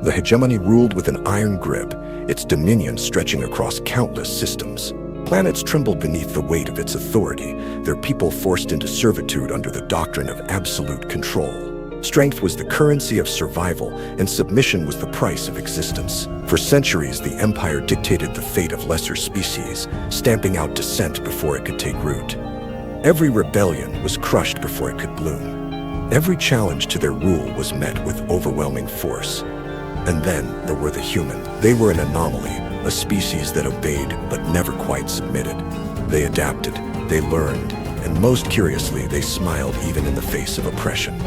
The hegemony ruled with an iron grip, its dominion stretching across countless systems. Planets trembled beneath the weight of its authority, their people forced into servitude under the doctrine of absolute control. Strength was the currency of survival, and submission was the price of existence. For centuries, the empire dictated the fate of lesser species, stamping out dissent before it could take root. Every rebellion was crushed before it could bloom. Every challenge to their rule was met with overwhelming force. And then there were the human. They were an anomaly, a species that obeyed but never quite submitted. They adapted, they learned, and most curiously, they smiled even in the face of oppression.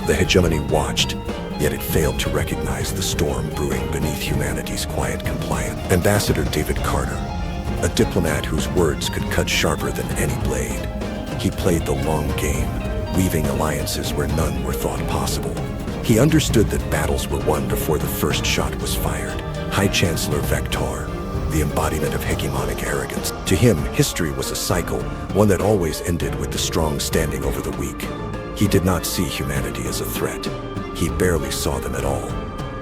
The hegemony watched, yet it failed to recognize the storm brewing beneath humanity's quiet compliance. Ambassador David Carter, a diplomat whose words could cut sharper than any blade. He played the long game, weaving alliances where none were thought possible. He understood that battles were won before the first shot was fired. High Chancellor Vector, the embodiment of hegemonic arrogance. To him, history was a cycle, one that always ended with the strong standing over the weak. He did not see humanity as a threat. He barely saw them at all.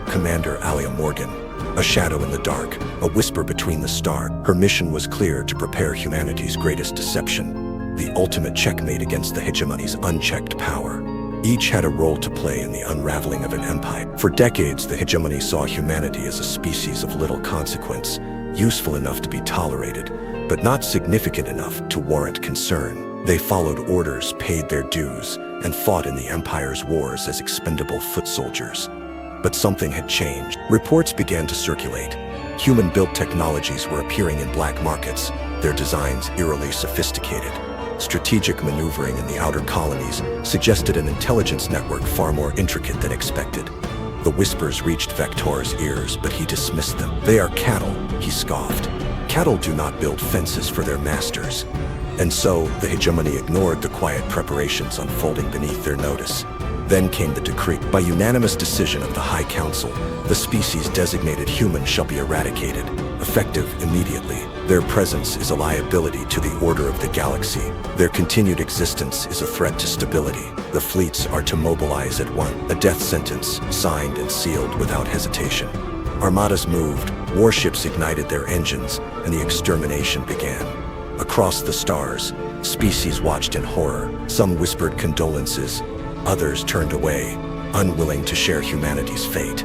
Commander Alia Morgan, a shadow in the dark, a whisper between the stars. Her mission was clear: to prepare humanity's greatest deception, the ultimate checkmate against the hegemony's unchecked power. Each had a role to play in the unraveling of an empire. For decades, the hegemony saw humanity as a species of little consequence, useful enough to be tolerated, but not significant enough to warrant concern. They followed orders, paid their dues, and fought in the empire's wars as expendable foot soldiers. But something had changed. Reports began to circulate. Human-built technologies were appearing in black markets, their designs eerily sophisticated. Strategic maneuvering in the outer colonies suggested an intelligence network far more intricate than expected. The whispers reached Vector's ears, but he dismissed them. "They are cattle," he scoffed. "Cattle do not build fences for their masters." And so, the hegemony ignored the quiet preparations unfolding beneath their notice. Then came the decree. By unanimous decision of the High Council, the species designated human shall be eradicated, effective immediately. Their presence is a liability to the order of the galaxy. Their continued existence is a threat to stability. The fleets are to mobilize at once, a death sentence signed and sealed without hesitation. Armadas moved, warships ignited their engines, and the extermination began. Across the stars, species watched in horror. Some whispered condolences, others turned away, unwilling to share humanity's fate.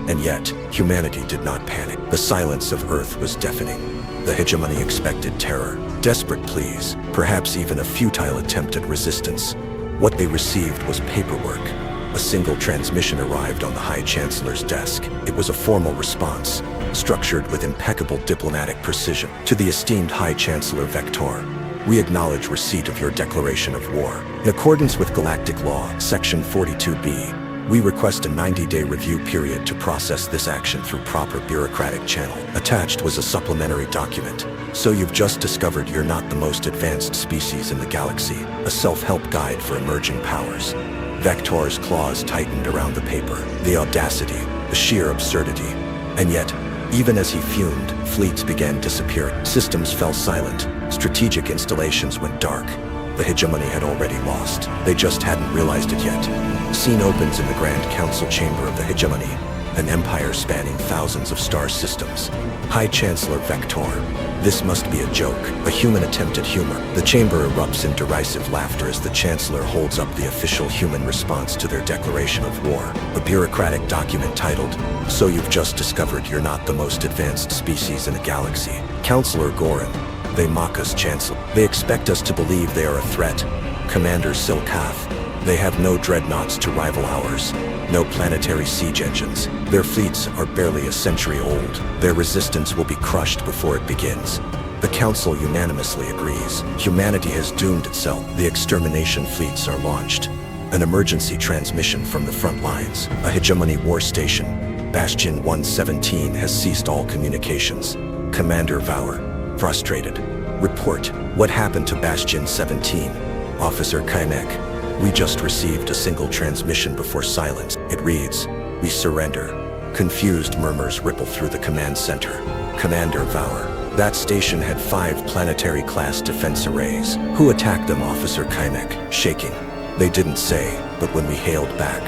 And yet, humanity did not panic. The silence of Earth was deafening. The hegemony expected terror, desperate pleas, perhaps even a futile attempt at resistance. What they received was paperwork. A single transmission arrived on the High Chancellor's desk. It was a formal response, structured with impeccable diplomatic precision. To the esteemed High Chancellor Vector, we acknowledge receipt of your declaration of war. In accordance with Galactic Law, Section 42B, we request a 90-day review period to process this action through proper bureaucratic channel. Attached was a supplementary document. So you've just discovered you're not the most advanced species in the galaxy, a self-help guide for emerging powers. Vector's claws tightened around the paper. The audacity, the sheer absurdity. And yet, even as he fumed, fleets began disappearing. Systems fell silent. Strategic installations went dark. The hegemony had already lost. They just hadn't realized it yet. Scene opens in the Grand Council chamber of the hegemony, an empire spanning thousands of star systems. High Chancellor Vector, this must be a joke, a human attempt at humor. The chamber erupts in derisive laughter as the Chancellor holds up the official human response to their declaration of war. A bureaucratic document titled, "So you've just discovered you're not the most advanced species in the galaxy. Counselor Gorin, they mock us, Chancellor. They expect us to believe they are a threat. Commander Silkath, they have no dreadnoughts to rival ours, no planetary siege engines. Their fleets are barely a century old. Their resistance will be crushed before it begins." The Council unanimously agrees. Humanity has doomed itself. The extermination fleets are launched. An emergency transmission from the front lines. A hegemony war station, Bastion 117, has ceased all communications. Commander Vower, frustrated. "Report. What happened to Bastion 17? Officer Kaimek, we just received a single transmission before silence. It reads, 'We surrender.'" Confused murmurs ripple through the command center. Commander Vower, that station had 5 planetary-class defense arrays. Who attacked them? Officer Kaimek, shaking. "They didn't say, but when we hailed back,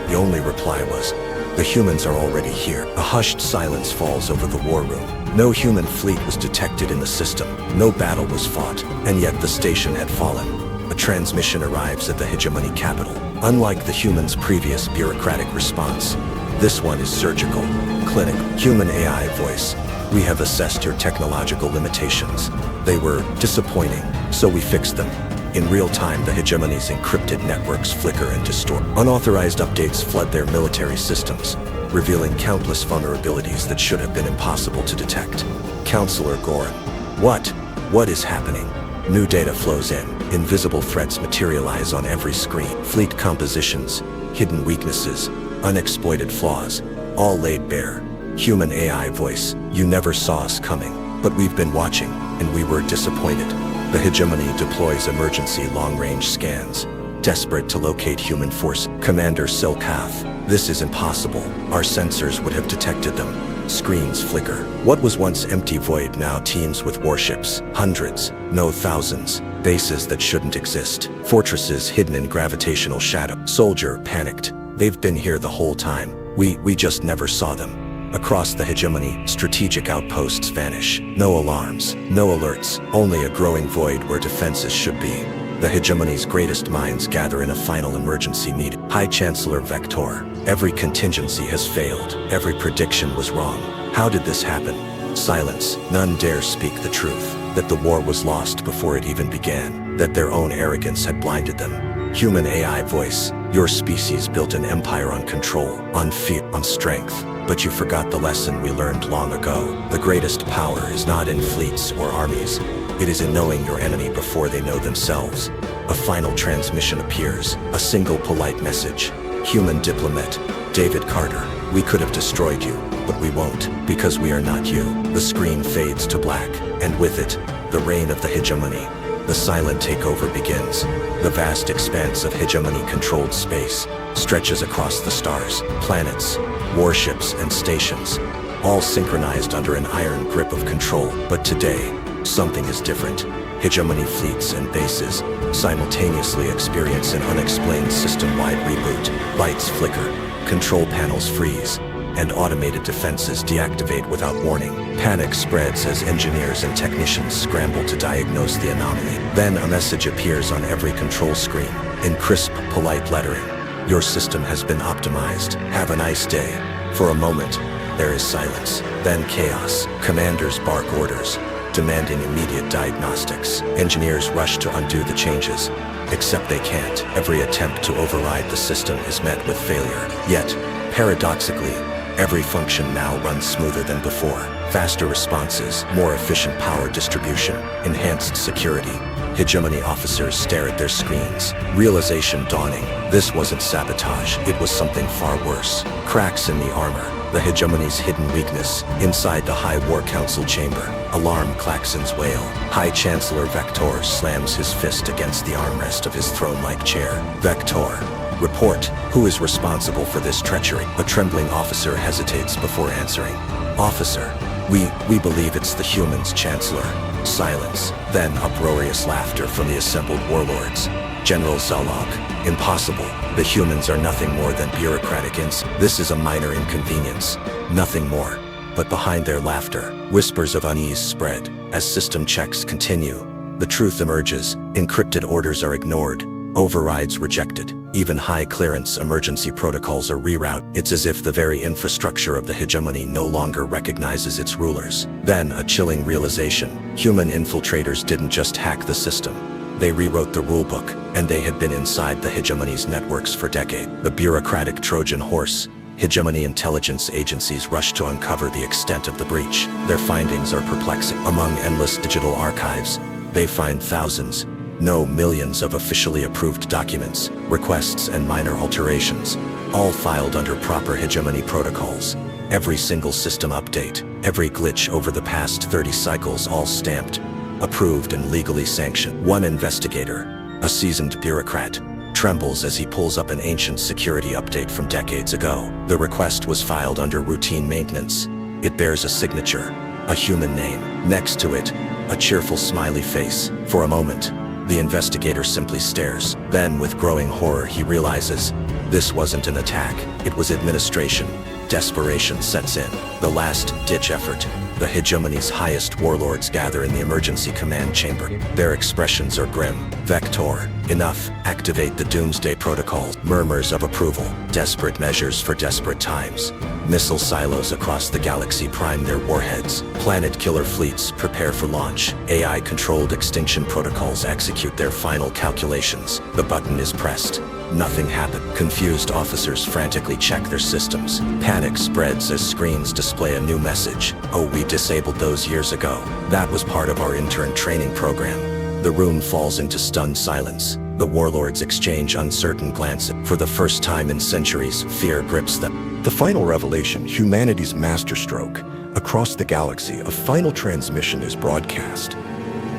the only reply was, The humans are already here. A hushed silence falls over the war room. No human fleet was detected in the system. No battle was fought, and yet the station had fallen. A transmission arrives at the Hegemony capital. Unlike the humans' previous bureaucratic response, this one is surgical, clinical. Human AI voice. We have assessed your technological limitations. They were disappointing, so we fixed them. In real time, the Hegemony's encrypted networks flicker and distort. Unauthorized updates flood their military systems, revealing countless vulnerabilities that should have been impossible to detect. Counselor Goran. What is happening? New data flows in. Invisible threats materialize on every screen. Fleet compositions, hidden weaknesses, unexploited flaws, all laid bare. Human AI voice. You never saw us coming, but we've been watching, and we were disappointed. The Hegemony deploys emergency long-range scans, desperate to locate human force. Commander Silkath. This is impossible. Our sensors would have detected them. Screens flicker. What was once empty void now teems with warships. Hundreds, no thousands. Bases that shouldn't exist. Fortresses hidden in gravitational shadow. Soldier panicked. They've been here the whole time. We just never saw them. Across the Hegemony, strategic outposts vanish. No alarms, no alerts, only a growing void where defenses should be. The Hegemony's greatest minds gather in a final emergency meeting. High Chancellor Vector. Every contingency has failed. Every prediction was wrong. How did this happen? Silence. None dare speak the truth. That the war was lost before it even began. That their own arrogance had blinded them. Human AI voice. Your species built an empire on control, on fear, on strength. But you forgot the lesson we learned long ago. The greatest power is not in fleets or armies. It is in knowing your enemy before they know themselves. A final transmission appears, a single polite message. Human diplomat, David Carter. We could have destroyed you, but we won't, because we are not you. The screen fades to black, and with it, the reign of the Hegemony. The silent takeover begins. The vast expanse of Hegemony-controlled space stretches across the stars, planets, warships, and stations, all synchronized under an iron grip of control. But today, something is different. Hegemony fleets and bases simultaneously experience an unexplained system-wide reboot. Lights flicker, control panels freeze, and automated defenses deactivate without warning. Panic spreads as engineers and technicians scramble to diagnose the anomaly. Then a message appears on every control screen, in crisp, polite lettering. Your system has been optimized. Have a nice day. For a moment, there is silence. Then chaos. Commanders bark orders, demanding immediate diagnostics. Engineers rush to undo the changes, except they can't. Every attempt to override the system is met with failure. Yet, paradoxically, every function now runs smoother than before. Faster responses, more efficient power distribution, enhanced security. Hegemony officers stare at their screens, realization dawning. This wasn't sabotage, it was something far worse. Cracks in the armor, the Hegemony's hidden weakness. Inside the High War Council chamber, alarm klaxons wail. High Chancellor Vector slams his fist against the armrest of his throne-like chair. Vector. Report. Who is responsible for this treachery? A trembling officer hesitates before answering. Officer. We believe it's the humans, Chancellor. Silence. Then uproarious laughter from the assembled warlords. General Zalog. Impossible. The humans are nothing more than bureaucratic This is a minor inconvenience. Nothing more. But behind their laughter, whispers of unease spread. As system checks continue, the truth emerges. Encrypted orders are ignored. Overrides rejected. Even high-clearance emergency protocols are rerouted. It's as if the very infrastructure of the Hegemony no longer recognizes its rulers. Then, a chilling realization. Human infiltrators didn't just hack the system. They rewrote the rulebook, and they had been inside the Hegemony's networks for decades. The bureaucratic Trojan horse. Hegemony intelligence agencies rush to uncover the extent of the breach. Their findings are perplexing. Among endless digital archives, they find thousands, no millions of officially approved documents, requests, and minor alterations, all filed under proper Hegemony protocols. Every single system update, every glitch over the past 30 cycles, all stamped, approved, and legally sanctioned. One investigator, a seasoned bureaucrat, trembles as he pulls up an ancient security update from decades ago. The request was filed under routine maintenance. It bears a signature, a human name. Next to it, a cheerful smiley face. For a moment, the investigator simply stares. Then, with growing horror, he realizes This wasn't an attack, it was administration. Desperation sets in. The last-ditch effort. The hegemony's highest warlords gather in the emergency command chamber. Their expressions are grim. Vector, enough. Activate the doomsday protocols. Murmurs of approval. Desperate measures for desperate times. Missile silos across the galaxy prime their warheads. Planet killer fleets prepare for launch. AI-controlled extinction protocols execute their final calculations. The button is pressed. Nothing happened. Confused officers frantically check their systems. Panic spreads as screens display a new message. Oh, we disabled those years ago. That was part of our intern training program. The room falls into stunned silence. The warlords exchange uncertain glances. For the first time in centuries, fear grips them. The final revelation, humanity's masterstroke. Across the galaxy, a final transmission is broadcast.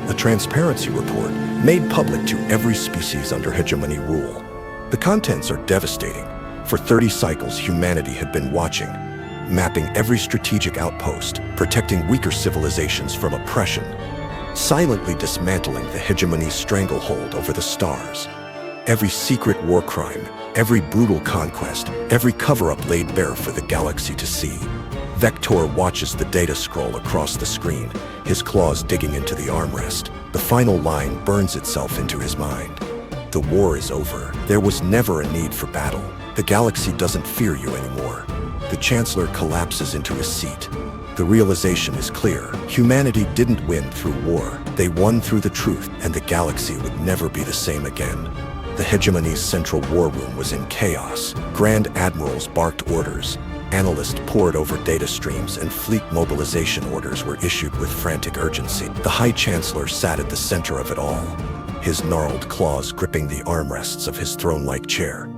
A transparency report made public to every species under hegemony rule. The contents are devastating. For 30 cycles, humanity had been watching, mapping every strategic outpost, protecting weaker civilizations from oppression, silently dismantling the hegemony's stranglehold over the stars. Every secret war crime, every brutal conquest, every cover-up laid bare for the galaxy to see. Vector watches the data scroll across the screen, his claws digging into the armrest. The final line burns itself into his mind. The war is over. There was never a need for battle. The galaxy doesn't fear you anymore. The Chancellor collapses into his seat. The realization is clear. Humanity didn't win through war. They won through the truth, and the galaxy would never be the same again. The hegemony's central war room was in chaos. Grand admirals barked orders. Analysts pored over data streams, and fleet mobilization orders were issued with frantic urgency. The High Chancellor sat at the center of it all, his gnarled claws gripping the armrests of his throne-like chair.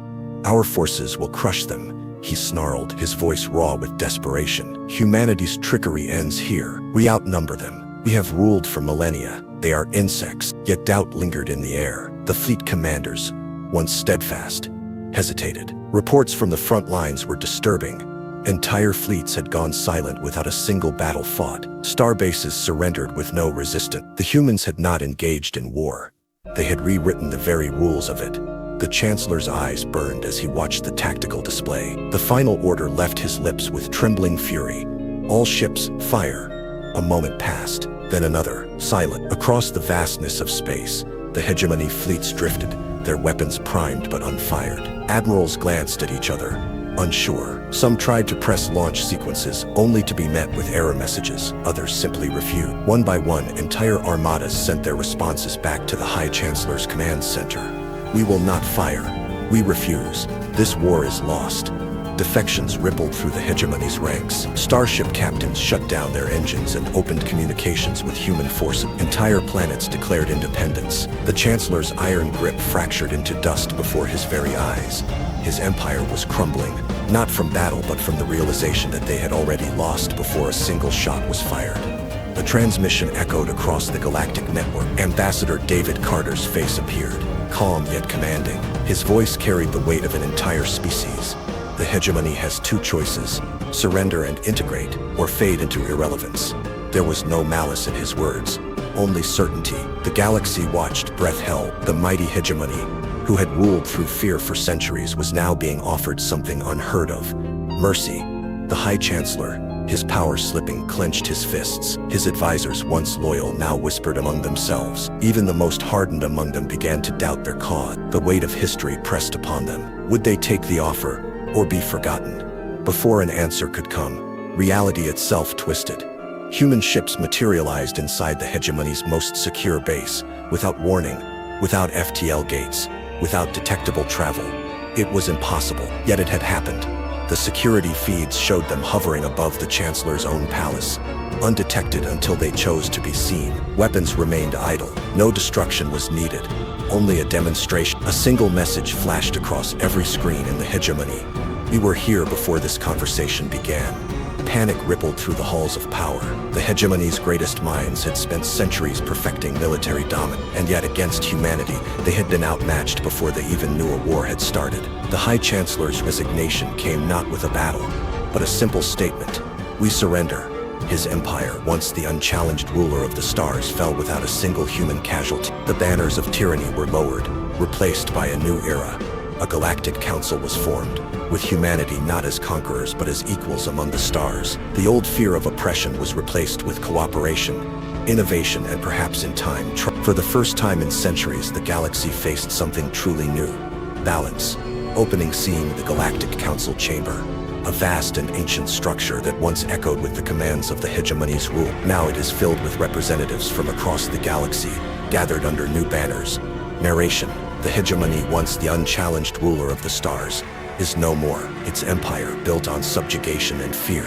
"Our forces will crush them," he snarled, his voice raw with desperation. "Humanity's trickery ends here. We outnumber them. We have ruled for millennia. They are insects." Yet doubt lingered in the air. The fleet commanders, once steadfast, hesitated. Reports from the front lines were disturbing. Entire fleets had gone silent without a single battle fought. Star bases surrendered with no resistance. The humans had not engaged in war. They had rewritten the very rules of it. The Chancellor's eyes burned as he watched the tactical display. The final order left his lips with trembling fury. "All ships, fire." A moment passed, then another, silent. Across the vastness of space, the hegemony fleets drifted, their weapons primed but unfired. Admirals glanced at each other, unsure. Some tried to press launch sequences, only to be met with error messages. Others simply refused. One by one, entire armadas sent their responses back to the High Chancellor's command center. "We will not fire. We refuse. This war is lost." Defections rippled through the hegemony's ranks. Starship captains shut down their engines and opened communications with human forces. Entire planets declared independence. The Chancellor's iron grip fractured into dust before his very eyes. His empire was crumbling, not from battle but from the realization that they had already lost before a single shot was fired. The transmission echoed across the galactic network. Ambassador David Carter's face appeared, calm yet commanding. His voice carried the weight of an entire species. The hegemony has two choices: surrender and integrate, or fade into irrelevance. There was no malice in his words, only certainty. The galaxy watched, breath held. The mighty hegemony, who had ruled through fear for centuries, was now being offered something unheard of: mercy. The High Chancellor, his power slipping, clenched his fists. His advisors, once loyal, now whispered among themselves. Even the most hardened among them began to doubt their cause. The weight of history pressed upon them. Would they take the offer, or be forgotten? Before an answer could come, reality itself twisted. Human ships materialized inside the hegemony's most secure base, without warning, without FTL gates, without detectable travel. It was impossible, yet it had happened. The security feeds showed them hovering above the Chancellor's own palace, undetected until they chose to be seen. Weapons remained idle. No destruction was needed, only a demonstration. A single message flashed across every screen in the hegemony: "We were here before this conversation began." Panic rippled through the halls of power. The hegemony's greatest minds had spent centuries perfecting military dominance, and yet against humanity, they had been outmatched before they even knew a war had started. The High Chancellor's resignation came not with a battle, but a simple statement: "We surrender." His empire, once the unchallenged ruler of the stars, fell without a single human casualty. The banners of tyranny were lowered, replaced by a new era, a galactic council was formed, with humanity not as conquerors but as equals among the stars. The old fear of oppression was replaced with cooperation, innovation, and perhaps in time, for the first time in centuries, the galaxy faced something truly new: balance. Opening scene: the Galactic Council Chamber. A vast and ancient structure that once echoed with the commands of the Hegemony's rule. Now it is filled with representatives from across the galaxy, gathered under new banners. Narration: the Hegemony, once the unchallenged ruler of the stars, is no more. Its empire, built on subjugation and fear,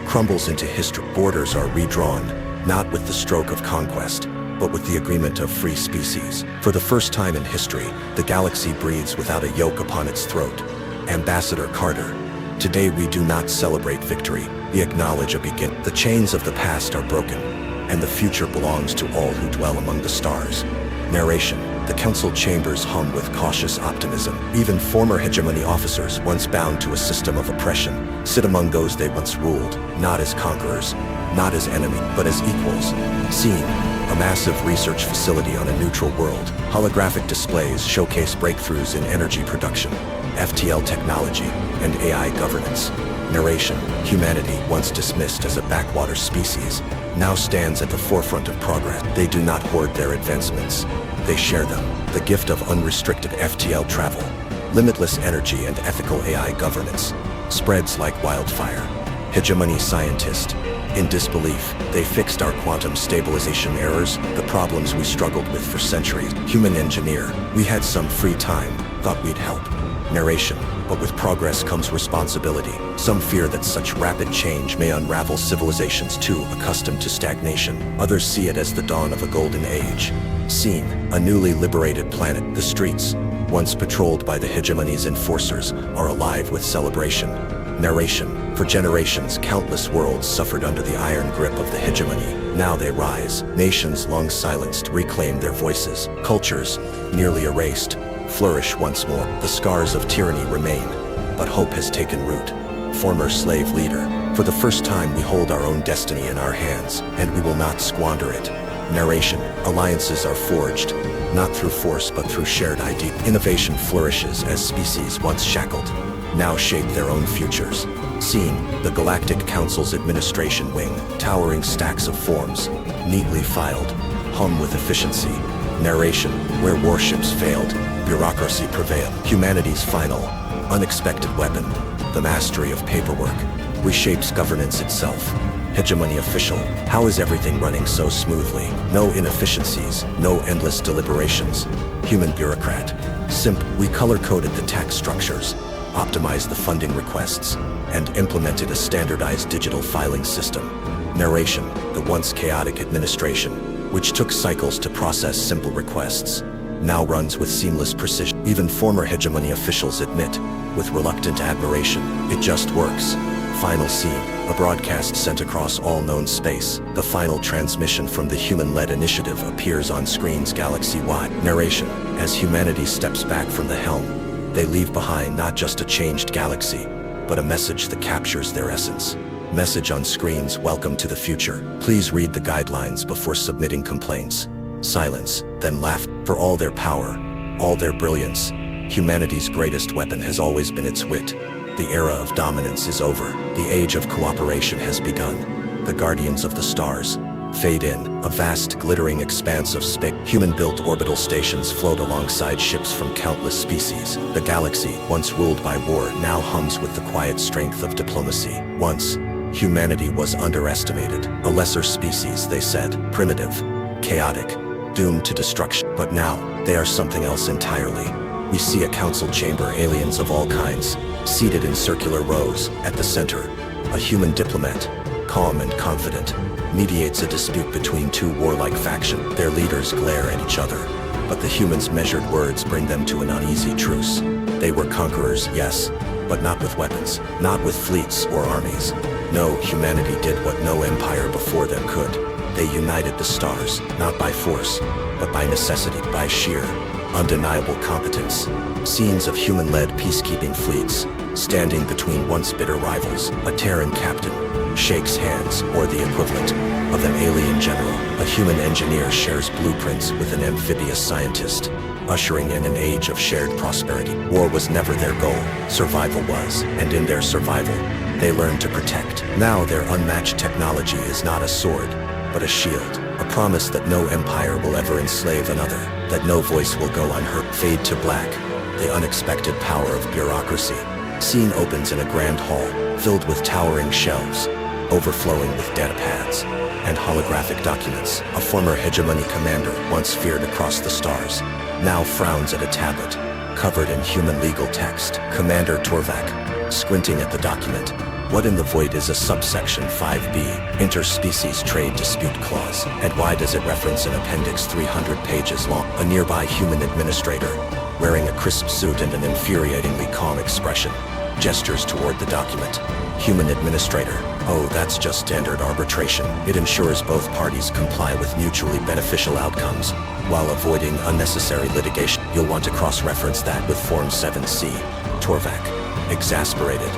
crumbles into history. Borders are redrawn, not with the stroke of conquest, but with the agreement of free species. For the first time in history, the galaxy breathes without a yoke upon its throat. Ambassador Carter: today we do not celebrate victory, we acknowledge a beginning. The chains of the past are broken, and the future belongs to all who dwell among the stars. Narration: the council chambers hum with cautious optimism. Even former hegemony officers, once bound to a system of oppression, sit among those they once ruled, not as conquerors, not as enemies, but as equals. Scene: a massive research facility on a neutral world. Holographic displays showcase breakthroughs in energy production, FTL technology, and AI governance. Narration: humanity, once dismissed as a backwater species, now stands at the forefront of progress. They do not hoard their advancements, they share them. The gift of unrestricted FTL travel, limitless energy, and ethical AI governance spreads like wildfire. Hegemony scientist: in disbelief, they fixed our quantum stabilization errors, the problems we struggled with for centuries. Human engineer: we had some free time, thought we'd help. Narration: but with progress comes responsibility. Some fear that such rapid change may unravel civilizations too accustomed to stagnation. Others see it as the dawn of a golden age. Scene: a newly liberated planet. The streets, once patrolled by the Hegemony's enforcers, are alive with celebration. Narration: for generations, countless worlds suffered under the iron grip of the Hegemony. Now they rise. Nations long silenced reclaim their voices. Cultures, nearly erased, flourish once more. The scars of tyranny remain, but hope has taken root. Former slave leader: for the first time we hold our own destiny in our hands, and we will not squander it. Narration: alliances are forged, not through force but through shared idea. Innovation flourishes as species once shackled now shape their own futures. Scene: the Galactic Council's administration wing. Towering stacks of forms, neatly filed, hum with efficiency. Narration: where warships failed, bureaucracy prevailed. Humanity's final, unexpected weapon, the mastery of paperwork, reshapes governance itself. Hegemony official: how is everything running so smoothly? No inefficiencies, no endless deliberations. Human bureaucrat: we color-coded the tax structures, optimized the funding requests, and implemented a standardized digital filing system. Narration: the once chaotic administration, which took cycles to process simple requests, now runs with seamless precision. Even former Hegemony officials admit, with reluctant admiration, it just works. Final scene: a broadcast sent across all known space. The final transmission from the human-led initiative appears on screens galaxy-wide. Narration: as humanity steps back from the helm, they leave behind not just a changed galaxy, but a message that captures their essence. Message on screens: welcome to the future. Please read the guidelines before submitting complaints. Silence, then laugh. For all their power, all their brilliance, humanity's greatest weapon has always been its wit. The era of dominance is over. The age of cooperation has begun. The guardians of the stars fade in, a vast glittering expanse of space. Human-built orbital stations float alongside ships from countless species. The galaxy, once ruled by war, now hums with the quiet strength of diplomacy. Once, humanity was underestimated. A lesser species, they said, primitive, chaotic, doomed to destruction. But now, they are something else entirely. We see a council chamber, aliens of all kinds, seated in circular rows. At the center, a human diplomat, calm and confident, mediates a dispute between two warlike factions. Their leaders glare at each other, but the humans' measured words bring them to an uneasy truce. They were conquerors, yes, but not with weapons, not with fleets or armies. No, humanity did what no empire before them could. They united the stars, not by force, but by necessity, by sheer, undeniable competence. Scenes of human-led peacekeeping fleets, standing between once bitter rivals. A Terran captain shakes hands, or the equivalent, of an alien general. A human engineer shares blueprints with an amphibious scientist. ushering in an age of shared prosperity. War was never their goal, survival was, and in their survival, they learned to protect. Now their unmatched technology is not a sword, but a shield, a promise that no empire will ever enslave another, that no voice will go unheard. Fade to black, the unexpected power of bureaucracy. Scene opens in a grand hall, filled with towering shelves, overflowing with datapads and holographic documents. A former hegemony commander, once feared across the stars, now frowns at a tablet, covered in human legal text. Commander Torvak, squinting at the document. What in the void is a subsection 5B, interspecies trade dispute clause, and why does it reference an appendix 300 pages long? A nearby human administrator, wearing a crisp suit and an infuriatingly calm expression, gestures toward the document. Human administrator, oh, that's just standard arbitration. It ensures both parties comply with mutually beneficial outcomes, while avoiding unnecessary litigation. You'll want to cross-reference that with Form 7C. Torvak, exasperated.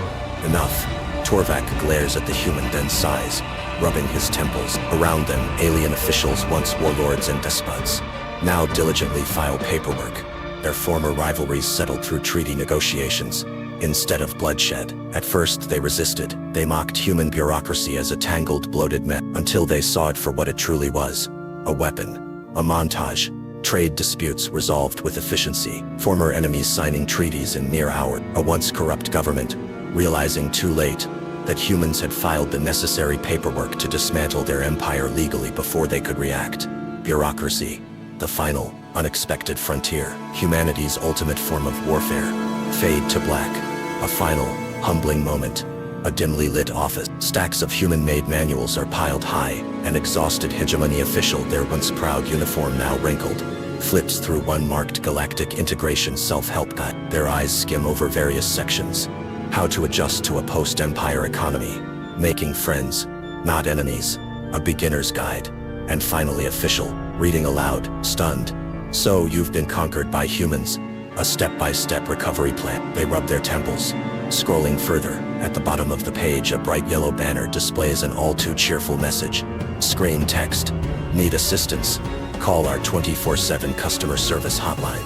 Enough. Torvak glares at the human, then sighs, rubbing his temples. Around them, alien officials, once warlords and despots, now diligently file paperwork. Their former rivalries settled through treaty negotiations, instead of bloodshed. At first they resisted. They mocked human bureaucracy as a tangled, bloated mess, until they saw it for what it truly was: a weapon, a montage. Trade disputes resolved with efficiency, former enemies signing treaties in mere hours. A once corrupt government, realizing too late that humans had filed the necessary paperwork to dismantle their empire legally before they could react. Bureaucracy, the final, unexpected frontier, humanity's ultimate form of warfare. Fade to black, a final, humbling moment. A dimly lit office. Stacks of human-made manuals are piled high. An exhausted hegemony official, their once proud uniform now wrinkled, flips through one marked Galactic Integration self-help guide. Their eyes skim over various sections. How to adjust to a post-empire economy. Making friends, not enemies. A beginner's guide. And finally official, reading aloud, stunned. So you've been conquered by humans. A step-by-step recovery plan. They rub their temples. Scrolling further, at the bottom of the page, a bright yellow banner displays an all-too-cheerful message. Screen text. Need assistance? Call our 24/7 customer service hotline.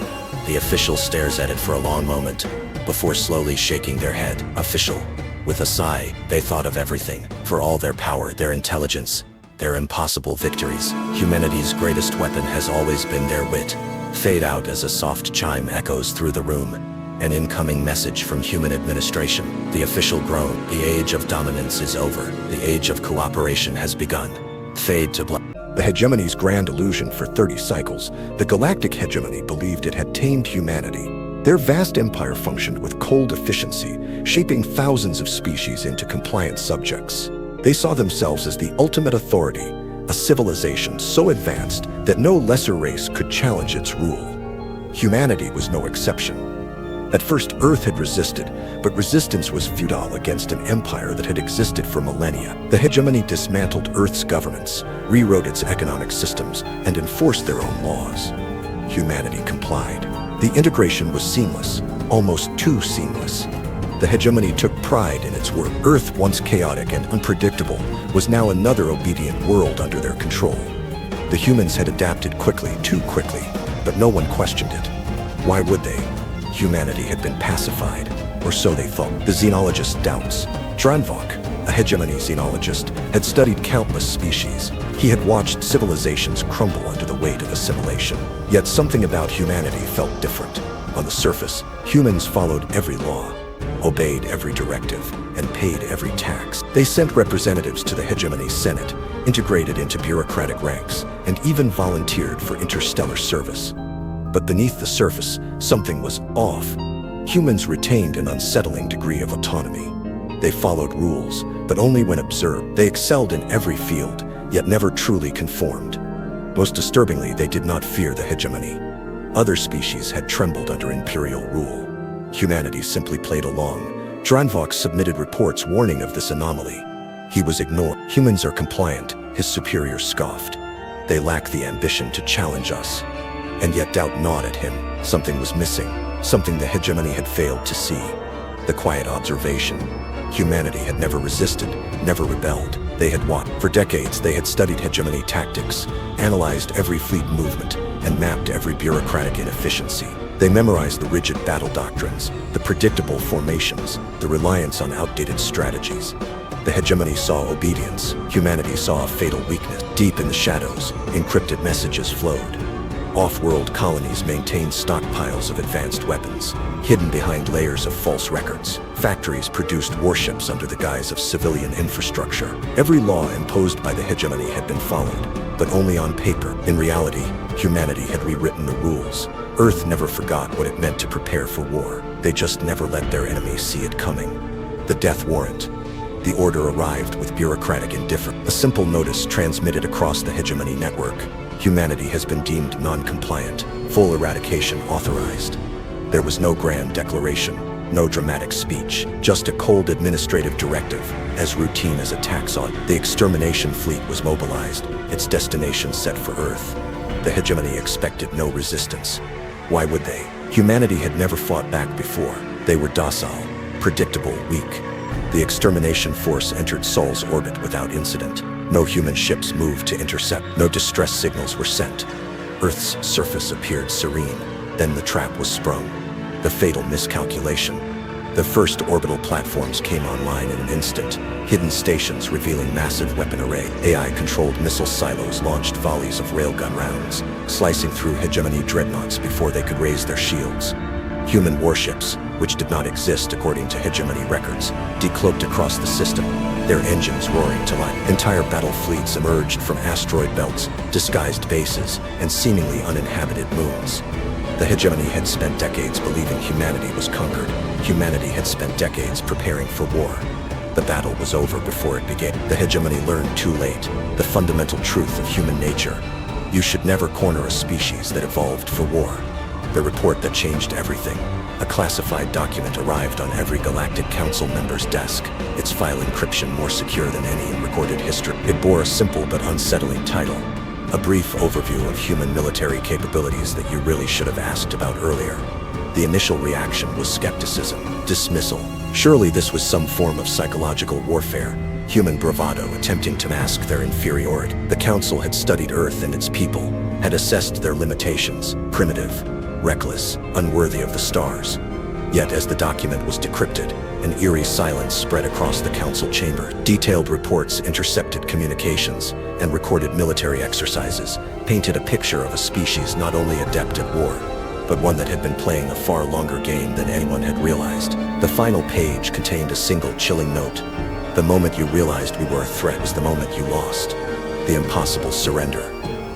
The official stares at it for a long moment, before slowly shaking their head. Official. With a sigh, they thought of everything. For all their power, their intelligence, their impossible victories, humanity's greatest weapon has always been their wit. Fade out as a soft chime echoes through the room. An incoming message from human administration. The official groan. The age of dominance is over. The age of cooperation has begun. Fade to black. The hegemony's grand illusion for 30 cycles, the galactic hegemony believed it had tamed humanity. Their vast empire functioned with cold efficiency, shaping thousands of species into compliant subjects. They saw themselves as the ultimate authority, a civilization so advanced that no lesser race could challenge its rule. Humanity was no exception. At first, Earth had resisted, but resistance was futile against an empire that had existed for millennia. The hegemony dismantled Earth's governments, rewrote its economic systems, and enforced their own laws. Humanity complied. The integration was seamless, almost too seamless. The hegemony took pride in its work. Earth, once chaotic and unpredictable, was now another obedient world under their control. The humans had adapted quickly, too quickly, but no one questioned it. Why would they? Humanity had been pacified, or so they thought. The xenologist doubts. Dranvok, a hegemony xenologist, had studied countless species. He had watched civilizations crumble under the weight of assimilation. Yet something about humanity felt different. On the surface, humans followed every law, obeyed every directive, and paid every tax. They sent representatives to the hegemony Senate, integrated into bureaucratic ranks, and even volunteered for interstellar service. But beneath the surface, something was off. Humans retained an unsettling degree of autonomy. They followed rules, but only when observed. They excelled in every field, yet never truly conformed. Most disturbingly, they did not fear the hegemony. Other species had trembled under imperial rule. Humanity simply played along. Dranvok submitted reports warning of this anomaly. He was ignored. Humans are compliant, his superiors scoffed. They lack the ambition to challenge us. And yet doubt gnawed at him. Something was missing, something the hegemony had failed to see. The quiet observation. Humanity had never resisted, never rebelled. They had watched. For decades, they had studied hegemony tactics, analyzed every fleet movement, and mapped every bureaucratic inefficiency. They memorized the rigid battle doctrines, the predictable formations, the reliance on outdated strategies. The hegemony saw obedience. Humanity saw a fatal weakness. Deep in the shadows, encrypted messages flowed. Off-world colonies maintained stockpiles of advanced weapons, hidden behind layers of false records. Factories produced warships under the guise of civilian infrastructure. Every law imposed by the hegemony had been followed, but only on paper. In reality, humanity had rewritten the rules. Earth never forgot what it meant to prepare for war. They just never let their enemies see it coming. The death warrant. The order arrived with bureaucratic indifference. A simple notice transmitted across the hegemony network. Humanity has been deemed non-compliant. Full eradication authorized. There was no grand declaration, no dramatic speech, just a cold administrative directive, as routine as a tax audit. The extermination fleet was mobilized, its destination set for Earth. The hegemony expected no resistance. Why would they? Humanity had never fought back before. They were docile, predictable, weak. The extermination force entered Sol's orbit without incident. No human ships moved to intercept. No distress signals were sent. Earth's surface appeared serene. Then the trap was sprung. The fatal miscalculation. The first orbital platforms came online in an instant. Hidden stations revealing massive weapon array. AI-controlled missile silos launched volleys of railgun rounds, slicing through hegemony dreadnoughts before they could raise their shields. Human warships, which did not exist according to hegemony records, decloaked across the system, their engines roaring to life. Entire battle fleets emerged from asteroid belts, disguised bases, and seemingly uninhabited moons. The hegemony had spent decades believing humanity was conquered. Humanity had spent decades preparing for war. The battle was over before it began. The hegemony learned too late the fundamental truth of human nature. You should never corner a species that evolved for war. The report that changed everything. A classified document arrived on every Galactic Council member's desk, its file encryption more secure than any in recorded history. It bore a simple but unsettling title. A brief overview of human military capabilities that you really should have asked about earlier. The initial reaction was skepticism, dismissal. Surely this was some form of psychological warfare, human bravado attempting to mask their inferiority. The Council had studied Earth and its people, had assessed their limitations, primitive, reckless, unworthy of the stars. Yet as the document was decrypted, an eerie silence spread across the council chamber. Detailed reports intercepted communications, and recorded military exercises painted a picture of a species not only adept at war, but one that had been playing a far longer game than anyone had realized. The final page contained a single chilling note. The moment you realized we were a threat was the moment you lost. The impossible surrender.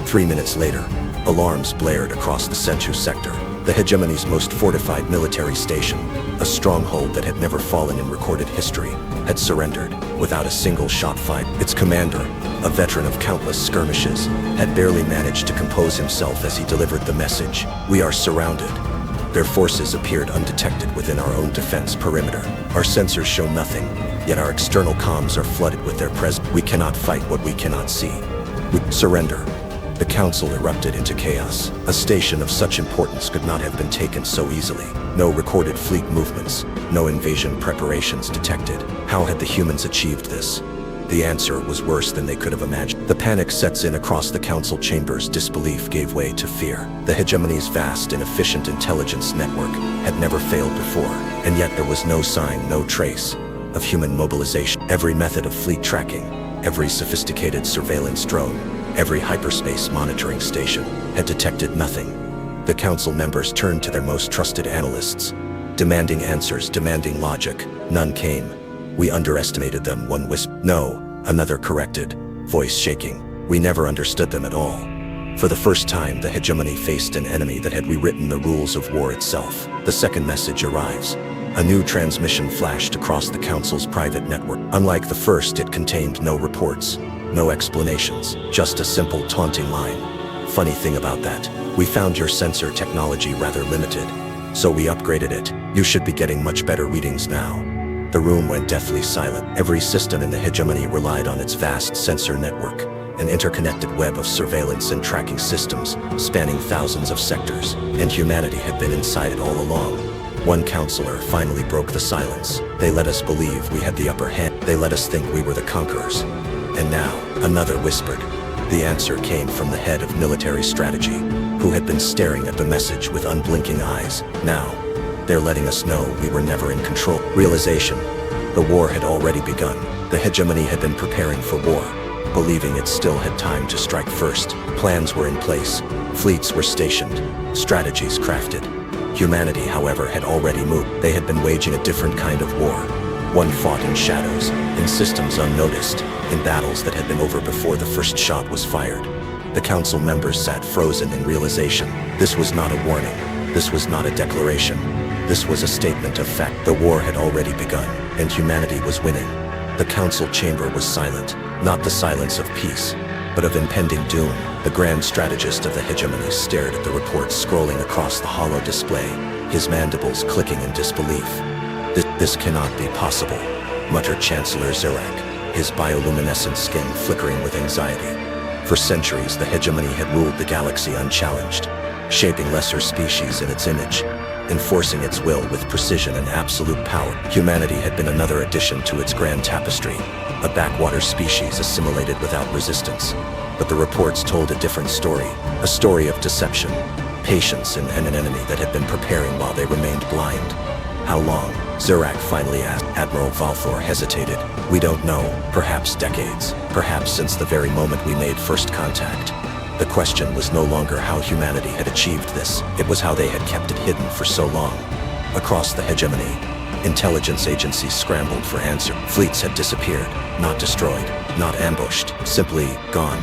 3 minutes later, alarms blared across the Senchu sector, the hegemony's most fortified military station, a stronghold that had never fallen in recorded history, had surrendered without a single shot fired. Its commander, a veteran of countless skirmishes, had barely managed to compose himself as he delivered the message. We are surrounded. Their forces appeared undetected within our own defense perimeter. Our sensors show nothing, yet our external comms are flooded with their presence. We cannot fight what we cannot see. We surrender. The council erupted into chaos. A station of such importance could not have been taken so easily. No recorded fleet movements, no invasion preparations detected. How had the humans achieved this? The answer was worse than they could have imagined. The panic sets in across the council chambers. Disbelief gave way to fear. The hegemony's vast and efficient intelligence network had never failed before, and yet there was no sign, no trace of human mobilization. Every method of fleet tracking, every sophisticated surveillance drone, every hyperspace monitoring station had detected nothing. The council members turned to their most trusted analysts, demanding answers, demanding logic. None came. We underestimated them, one whispered. No, another corrected, voice shaking. We never understood them at all. For the first time, the hegemony faced an enemy that had rewritten the rules of war itself. The second message arrives. A new transmission flashed across the council's private network. Unlike the first, it contained no reports, no explanations, just a simple taunting line. Funny thing about that, we found your sensor technology rather limited, so we upgraded it. You should be getting much better readings now. The room went deathly silent. Every system in the hegemony relied on its vast sensor network, an interconnected web of surveillance and tracking systems spanning thousands of sectors, and humanity had been inside it all along. One counselor finally broke the silence. They let us believe we had the upper hand. They let us think we were the conquerors. And now, another whispered. The answer came from the head of military strategy, who who had been staring at the message with unblinking eyes. Now, they're letting us know we were never in control. Realization. The war had already begun. The hegemony had been preparing for war, believing it still had time to strike first. Plans were in place. Fleets were stationed. Strategies crafted. Humanity, however, had already moved. They had been waging a different kind of war. One fought in shadows, in systems unnoticed, in battles that had been over before the first shot was fired. The council members sat frozen in realization. This was not a warning. This was not a declaration. This was a statement of fact. The war had already begun, and humanity was winning. The council chamber was silent, not the silence of peace, but of impending doom. The grand strategist of the hegemony stared at the reports scrolling across the hollow display, his mandibles clicking in disbelief. This cannot be possible, muttered Chancellor Zirak, his bioluminescent skin flickering with anxiety. For centuries, the hegemony had ruled the galaxy unchallenged, shaping lesser species in its image, enforcing its will with precision and absolute power. Humanity had been another addition to its grand tapestry, a backwater species assimilated without resistance. But the reports told a different story, a story of deception, patience, and an enemy that had been preparing while they remained blind. How long? Zirak finally asked. Admiral Valthor hesitated. We don't know. Perhaps decades. Perhaps since the very moment we made first contact. The question was no longer how humanity had achieved this. It was how they had kept it hidden for so long. Across the hegemony, intelligence agencies scrambled for answers. Fleets had disappeared, not destroyed, not ambushed, simply gone.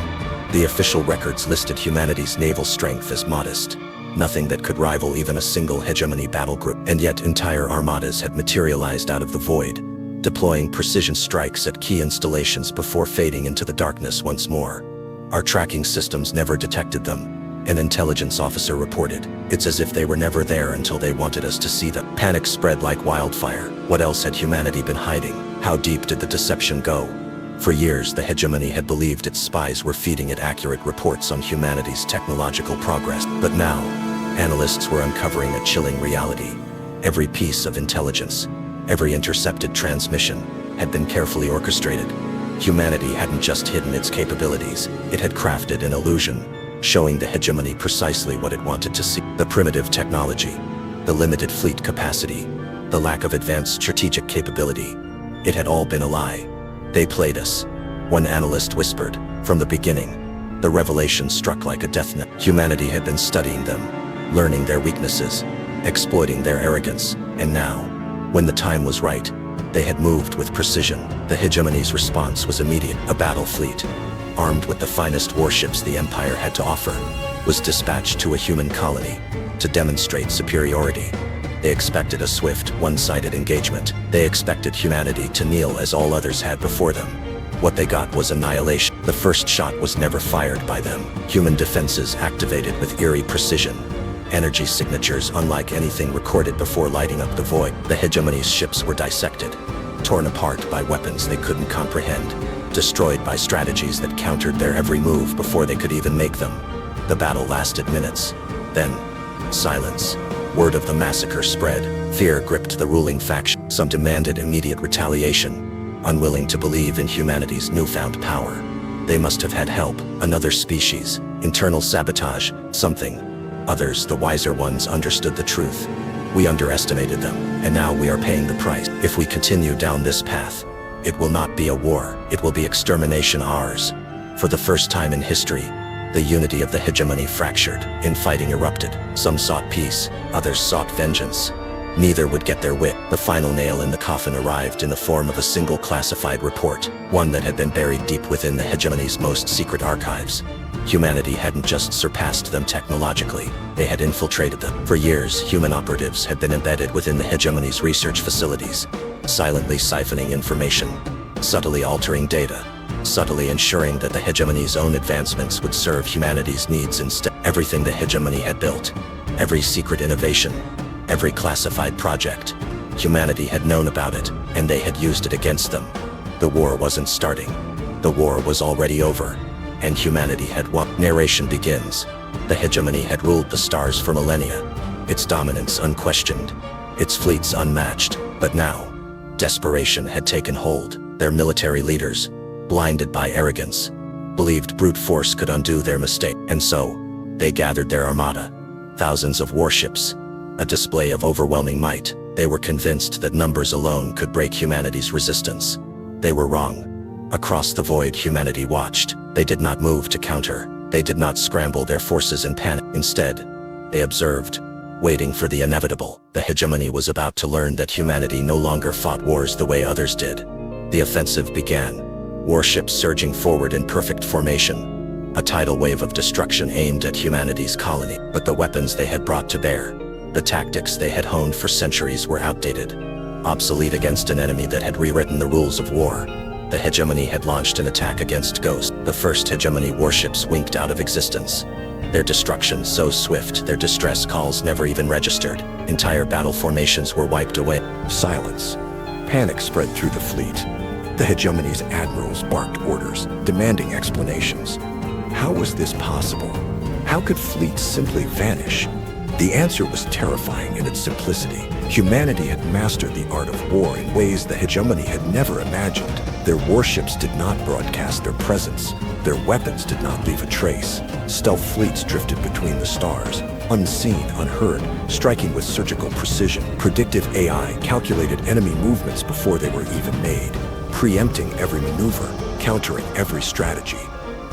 The official records listed humanity's naval strength as modest. Nothing that could rival even a single hegemony battle group. And yet entire armadas had materialized out of the void, deploying precision strikes at key installations before fading into the darkness once more. Our tracking systems never detected them, an intelligence officer reported. It's as if they were never there until they wanted us to see them. Panic spread like wildfire. What else had humanity been hiding? How deep did the deception go? For years, the hegemony had believed its spies were feeding it accurate reports on humanity's technological progress. But now, analysts were uncovering a chilling reality. Every piece of intelligence, every intercepted transmission, had been carefully orchestrated. Humanity hadn't just hidden its capabilities, it had crafted an illusion, showing the hegemony precisely what it wanted to see. The primitive technology, the limited fleet capacity, the lack of advanced strategic capability. It had all been a lie. They played us. One analyst whispered, from the beginning, the revelation struck like a death knell. Humanity had been studying them, learning their weaknesses, exploiting their arrogance, and now, when the time was right, they had moved with precision. The hegemony's response was immediate. A battle fleet, armed with the finest warships the Empire had to offer, was dispatched to a human colony to demonstrate superiority. They expected a swift, one-sided engagement. They expected humanity to kneel as all others had before them. What they got was annihilation. The first shot was never fired by them. Human defenses activated with eerie precision. Energy signatures unlike anything recorded before lighting up the void. The hegemony's ships were dissected, torn apart by weapons they couldn't comprehend, destroyed by strategies that countered their every move before they could even make them. The battle lasted minutes. Then, silence. Word of the massacre spread. Fear gripped the ruling faction. Some demanded immediate retaliation, unwilling to believe in humanity's newfound power. They must have had help, another species, internal sabotage, something. Others, the wiser ones, understood the truth. We underestimated them, and now we are paying the price. If we continue down this path, it will not be a war, it will be extermination ours. For the first time in history, the unity of the hegemony fractured. Infighting erupted. Some sought peace, others sought vengeance. Neither would get their wish. The final nail in the coffin arrived in the form of a single classified report, one that had been buried deep within the hegemony's most secret archives. Humanity hadn't just surpassed them technologically, they had infiltrated them. For years, human operatives had been embedded within the hegemony's research facilities, silently siphoning information, subtly altering data, subtly ensuring that the hegemony's own advancements would serve humanity's needs instead. Everything the hegemony had built, every secret innovation, every classified project, humanity had known about it, and they had used it against them. The war wasn't starting. The war was already over, and humanity had won. Narration begins. The hegemony had ruled the stars for millennia, its dominance unquestioned, its fleets unmatched. But now, desperation had taken hold. Their military leaders, blinded by arrogance, believed brute force could undo their mistake. And so, They gathered their armada, thousands of warships, a display of overwhelming might. They were convinced that numbers alone could break humanity's resistance. They were wrong. Across the void, humanity watched. They did not move to counter. They did not scramble their forces in panic. Instead, they observed, waiting for the inevitable. The hegemony was about to learn that humanity no longer fought wars the way others did. The offensive began, warships surging forward in perfect formation, a tidal wave of destruction aimed at humanity's colony. But the weapons they had brought to bear, the tactics they had honed for centuries, were outdated, obsolete against an enemy that had rewritten the rules of war. The hegemony had launched an attack against Ghost. The first hegemony warships winked out of existence. Their destruction so swift, their distress calls never even registered. Entire battle formations were wiped away. Silence. Panic spread through the fleet. The hegemony's admirals barked orders, demanding explanations. How was this possible? How could fleets simply vanish? The answer was terrifying in its simplicity. Humanity had mastered the art of war in ways the hegemony had never imagined. Their warships did not broadcast their presence. Their weapons did not leave a trace. Stealth fleets drifted between the stars, unseen, unheard, striking with surgical precision. Predictive AI calculated enemy movements before they were even made, preempting every maneuver, countering every strategy.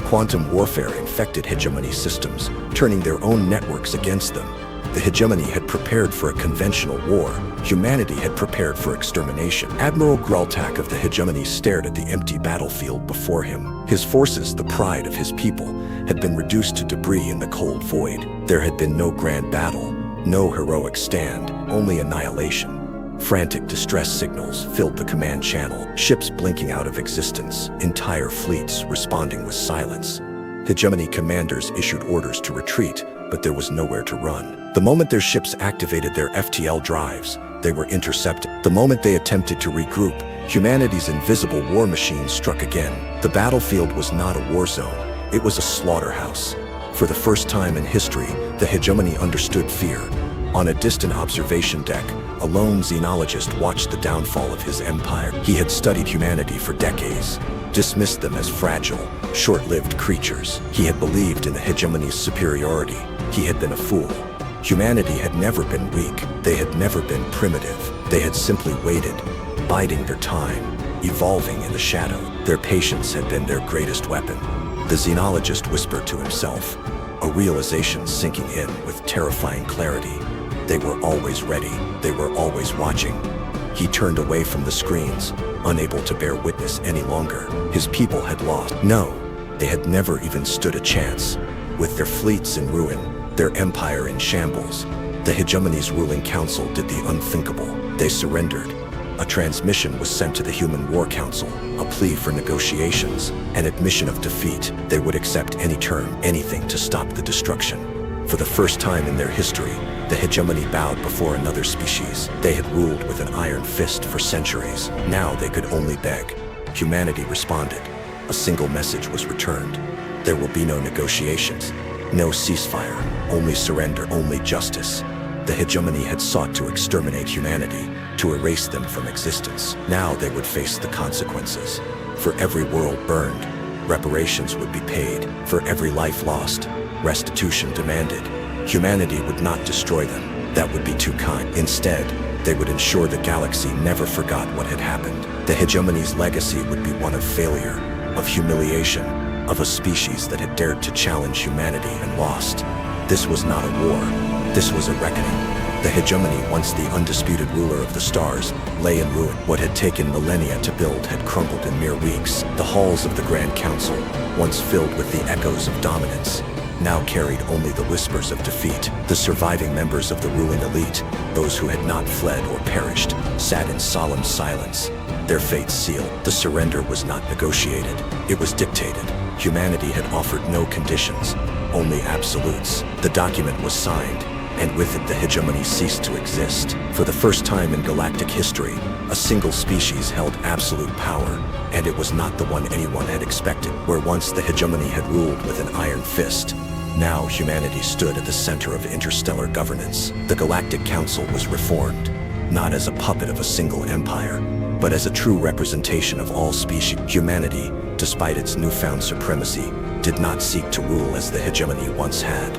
Quantum warfare infected hegemony systems, turning their own networks against them. The hegemony had prepared for a conventional war. Humanity had prepared for extermination. Admiral Graltak of the hegemony stared at the empty battlefield before him. His forces, the pride of his people, had been reduced to debris in the cold void. There had been no grand battle, no heroic stand, only annihilation. Frantic distress signals filled the command channel, ships blinking out of existence, entire fleets responding with silence. Hegemony commanders issued orders to retreat, but there was nowhere to run. The moment their ships activated their FTL drives, they were intercepted. The moment they attempted to regroup, humanity's invisible war machine struck again. The battlefield was not a war zone, it was a slaughterhouse. For the first time in history, the hegemony understood fear. On a distant observation deck, a lone xenologist watched the downfall of his empire. He had studied humanity for decades, dismissed them as fragile, short-lived creatures. He had believed in the hegemony's superiority. He had been a fool. Humanity had never been weak. They had never been primitive. They had simply waited, biding their time, evolving in the shadow. Their patience had been their greatest weapon. The xenologist whispered to himself, a realization sinking in with terrifying clarity. They were always ready. They were always watching. He turned away from the screens, unable to bear witness any longer. His people had lost. No, they had never even stood a chance. With their fleets in ruin, their empire in shambles, the hegemony's ruling council did the unthinkable. They surrendered. A transmission was sent to the Human War Council, a plea for negotiations, an admission of defeat. They would accept any term, anything to stop the destruction. For the first time in their history, the hegemony bowed before another species. They had ruled with an iron fist for centuries. Now they could only beg. Humanity responded. A single message was returned. There will be no negotiations, no ceasefire, only surrender, only justice. The hegemony had sought to exterminate humanity, to erase them from existence. Now they would face the consequences. For every world burned, reparations would be paid. For every life lost, restitution demanded. Humanity would not destroy them. That would be too kind. Instead, they would ensure the galaxy never forgot what had happened. The hegemony's legacy would be one of failure, of humiliation, of a species that had dared to challenge humanity and lost. This was not a war. This was a reckoning. The hegemony, once the undisputed ruler of the stars, lay in ruin. What had taken millennia to build had crumbled in mere weeks. The halls of the Grand Council, once filled with the echoes of dominance, now carried only the whispers of defeat. The surviving members of the ruling elite, those who had not fled or perished, sat in solemn silence, their fates sealed. The surrender was not negotiated, it was dictated. Humanity had offered no conditions, only absolutes. The document was signed, and with it the hegemony ceased to exist. For the first time in galactic history, a single species held absolute power, and it was not the one anyone had expected. Where once the hegemony had ruled with an iron fist, now humanity stood at the center of interstellar governance. The Galactic Council was reformed, not as a puppet of a single empire, but as a true representation of all species. Humanity, despite its newfound supremacy, did not seek to rule as the hegemony once had.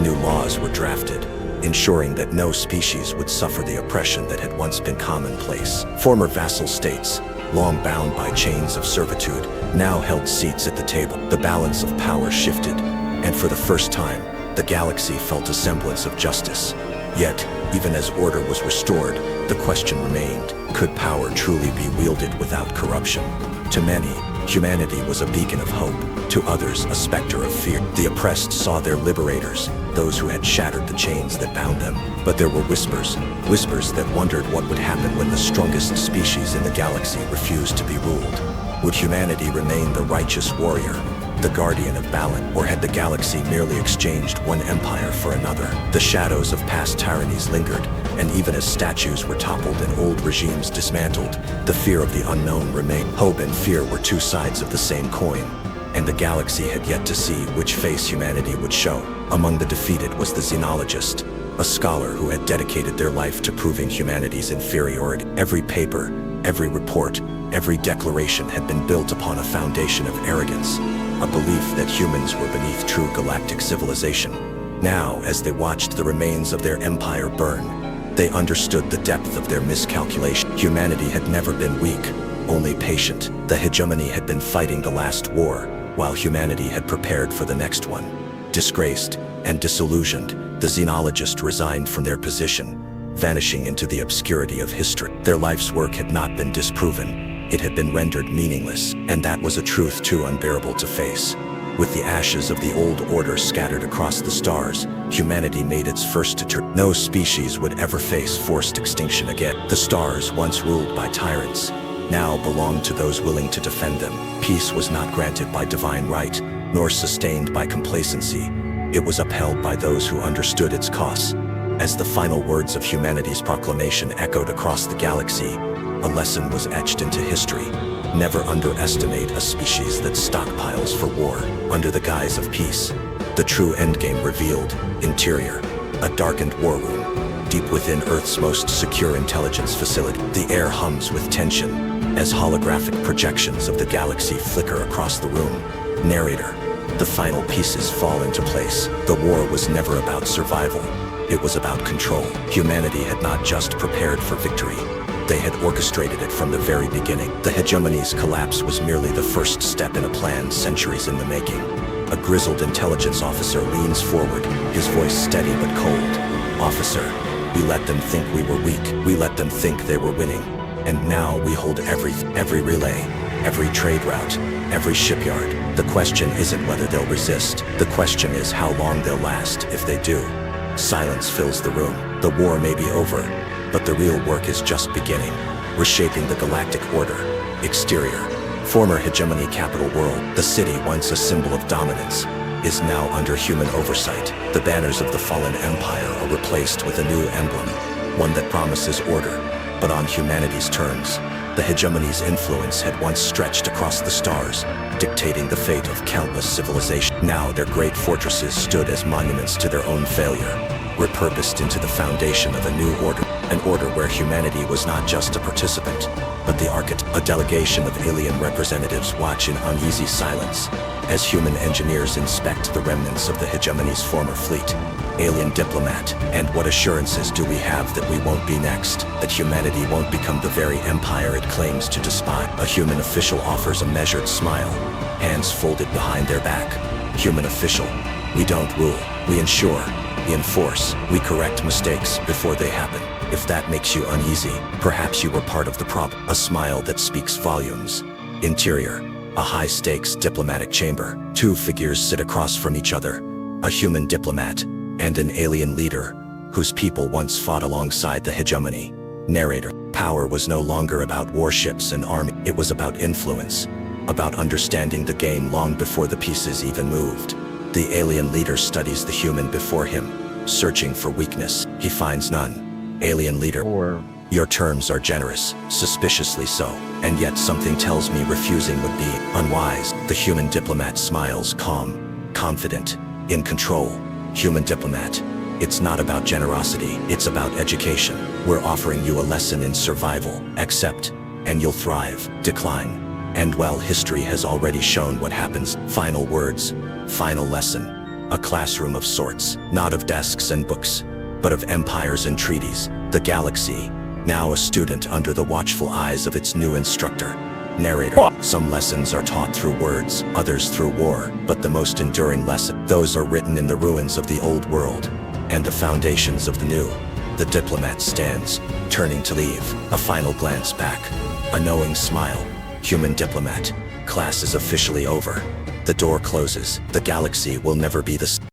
New laws were drafted, ensuring that no species would suffer the oppression that had once been commonplace. Former vassal states, long bound by chains of servitude, now held seats at the table. The balance of power shifted, and for the first time, the galaxy felt a semblance of justice. Yet, even as order was restored, the question remained, could power truly be wielded without corruption? To many, humanity was a beacon of hope. To others, a specter of fear. The oppressed saw their liberators, those who had shattered the chains that bound them. But there were whispers that wondered what would happen when the strongest species in the galaxy refused to be ruled. Would humanity remain the righteous warrior, the guardian of balance, or had the galaxy merely exchanged one empire for another? The shadows of past tyrannies lingered, and even as statues were toppled and old regimes dismantled, the fear of the unknown remained. Hope and fear were two sides of the same coin, and the galaxy had yet to see which face humanity would show. Among the defeated was the xenologist, a scholar who had dedicated their life to proving humanity's inferiority. Every paper, every report, every declaration had been built upon a foundation of arrogance, a belief that humans were beneath true galactic civilization. Now, as they watched the remains of their empire burn, they understood the depth of their miscalculation. Humanity had never been weak, only patient. The hegemony had been fighting the last war, while humanity had prepared for the next one. Disgraced and disillusioned, the xenologist resigned from their position, vanishing into the obscurity of history. Their life's work had not been disproven, it had been rendered meaningless, and that was a truth too unbearable to face. With the ashes of the old order scattered across the stars, humanity made its first determination. No species would ever face forced extinction again. The stars, once ruled by tyrants, now belonged to those willing to defend them. Peace was not granted by divine right, nor sustained by complacency. It was upheld by those who understood its costs. As the final words of humanity's proclamation echoed across the galaxy, a lesson was etched into history. Never underestimate a species that stockpiles for war under the guise of peace. The true endgame revealed. Interior, a darkened war room, deep within Earth's most secure intelligence facility. The air hums with tension as holographic projections of the galaxy flicker across the room. Narrator, the final pieces fall into place. The war was never about survival. It was about control. Humanity had not just prepared for victory. They had orchestrated it from the very beginning. The hegemony's collapse was merely the first step in a plan centuries in the making. A grizzled intelligence officer leans forward, his voice steady but cold. Officer, we let them think we were weak. We let them think they were winning. And now we hold every relay, every trade route, every shipyard. The question isn't whether they'll resist. The question is how long they'll last if they do. Silence fills the room. The war may be over, but the real work is just beginning. Reshaping the galactic order. Exterior, former hegemony capital world. The city, once a symbol of dominance, is now under human oversight. The banners of the fallen empire are replaced with a new emblem, one that promises order, but on humanity's terms. The hegemony's influence had once stretched across the stars, dictating the fate of countless civilizations. Now their great fortresses stood as monuments to their own failure, repurposed into the foundation of a new order. An order where humanity was not just a participant, but the architect. A delegation of alien representatives watch in uneasy silence as human engineers inspect the remnants of the hegemony's former fleet. Alien diplomat, and what assurances do we have that we won't be next? That humanity won't become the very empire it claims to despise? A human official offers a measured smile, hands folded behind their back. Human official, we don't rule, we ensure, we enforce, we correct mistakes before they happen. If that makes you uneasy, perhaps you were part of the problem. A smile that speaks volumes. Interior, a high-stakes diplomatic chamber. Two figures sit across from each other, a human diplomat and an alien leader whose people once fought alongside the hegemony. Narrator, power was no longer about warships and army. It was about influence, about understanding the game long before the pieces even moved. The alien leader studies the human before him, searching for weakness. He finds none. Alien leader, your terms are generous, suspiciously so, and yet something tells me refusing would be unwise. The human diplomat smiles, calm, confident, in control. Human diplomat, it's not about generosity, it's about education. We're offering you a lesson in survival. Accept, and you'll thrive. Decline, And well, history has already shown what happens. Final words, final lesson. A classroom of sorts, not of desks and books, but of empires and treaties. The galaxy, now a student under the watchful eyes of its new instructor. Narrator. Some lessons are taught through words, others through war, but the most enduring lesson, those are written in the ruins of the old world and the foundations of the new. The diplomat stands, turning to leave, a final glance back, a knowing smile. Human diplomat, class is officially over. The door closes. The galaxy will never be the